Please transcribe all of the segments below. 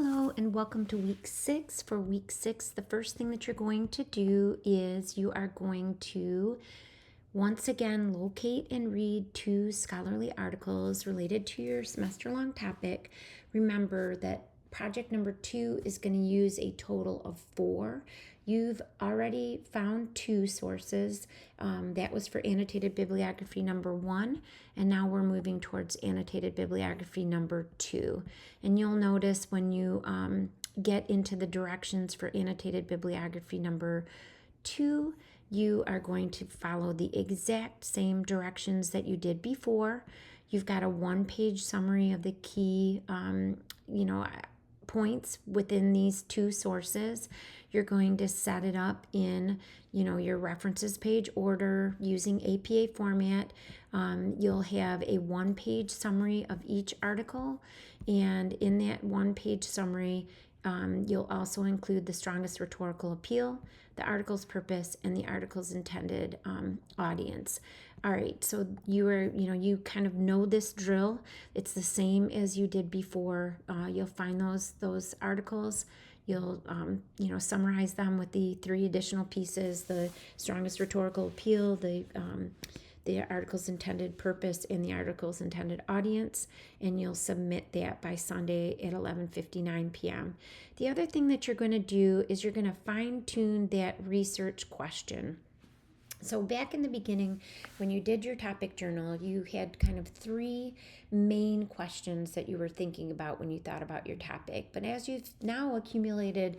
Hello and welcome to week 6. For week 6, the first thing that you're going to do is you are going to once again locate and read 2 scholarly articles related to your semester-long topic. Remember that project number 2 is going to use a total of 4. You've already found 2 sources. That was for annotated bibliography number 1, and now we're moving towards annotated bibliography number 2. And you'll notice when you get into the directions for annotated bibliography number 2, you are going to follow the exact same directions that you did before. You've got a 1-page summary of the key, points within these 2 sources. You're going to set it up in, your references page order using APA format. You'll have a 1-page summary of each article, and in that 1-page summary, you'll also include the strongest rhetorical appeal, the article's purpose, and the article's intended audience. All right, so you kind of know this drill. It's the same as you did before. You'll find those articles. You'll summarize them with the 3 additional pieces: the strongest rhetorical appeal, the article's intended purpose, and the article's intended audience, and you'll submit that by Sunday at 11:59 p.m. The other thing that you're going to do is you're going to fine-tune that research question. So back in the beginning, when you did your topic journal, you had kind of 3 main questions that you were thinking about when you thought about your topic. But as you've now accumulated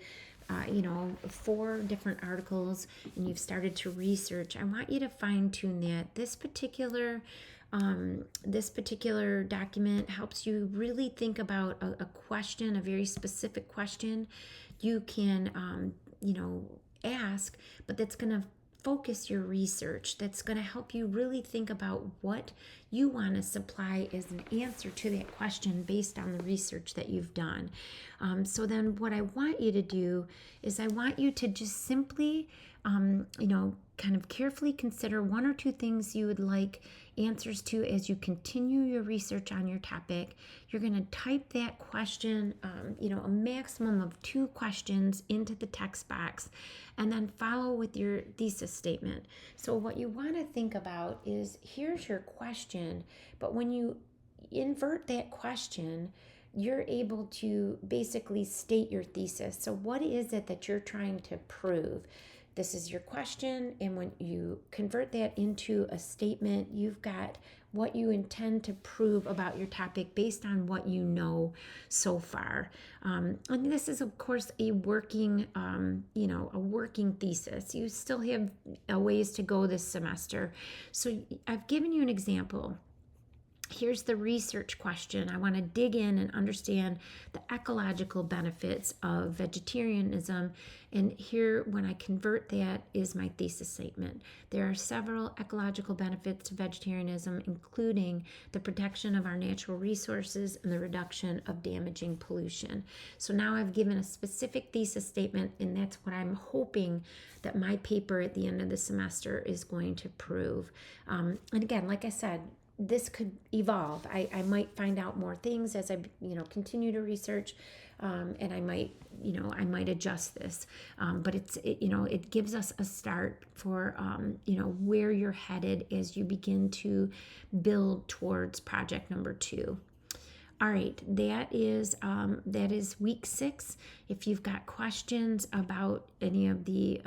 4 different articles and you've started to research, I want you to fine tune that. This particular document helps you really think about a question, a very specific question you can, ask, but that's going to focus your research. That's going to help you really think about what you want to supply as an answer to that question based on the research that you've done. So then what I want you to do is I want you to just simply, kind of carefully consider 1 or 2 things you would like answers to as you continue your research on your topic. You're going to type that question, a maximum of 2 questions into the text box, and then follow with your thesis statement. So what you want to think about is, here's your question, but when you invert that question, you're able to basically state your thesis. So what is it that you're trying to prove? This is your question, and when you convert that into a statement, you've got what you intend to prove about your topic based on what you know so far. And this is, of course, a working thesis. You still have a ways to go this semester. So I've given you an example. Here's the research question. I want to dig in and understand the ecological benefits of vegetarianism. And here, when I convert that, is my thesis statement. There are several ecological benefits to vegetarianism, including the protection of our natural resources and the reduction of damaging pollution. So now I've given a specific thesis statement, and that's what I'm hoping that my paper at the end of the semester is going to prove. And again, like I said, this could evolve. I might find out more things as I continue to research, and I might adjust this. But it gives us a start for where you're headed as you begin to build towards project number 2. All right, that is week 6. If you've got questions about any of the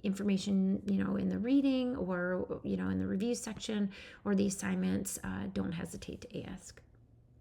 information, in the reading or, in the review section or the assignments, don't hesitate to ask.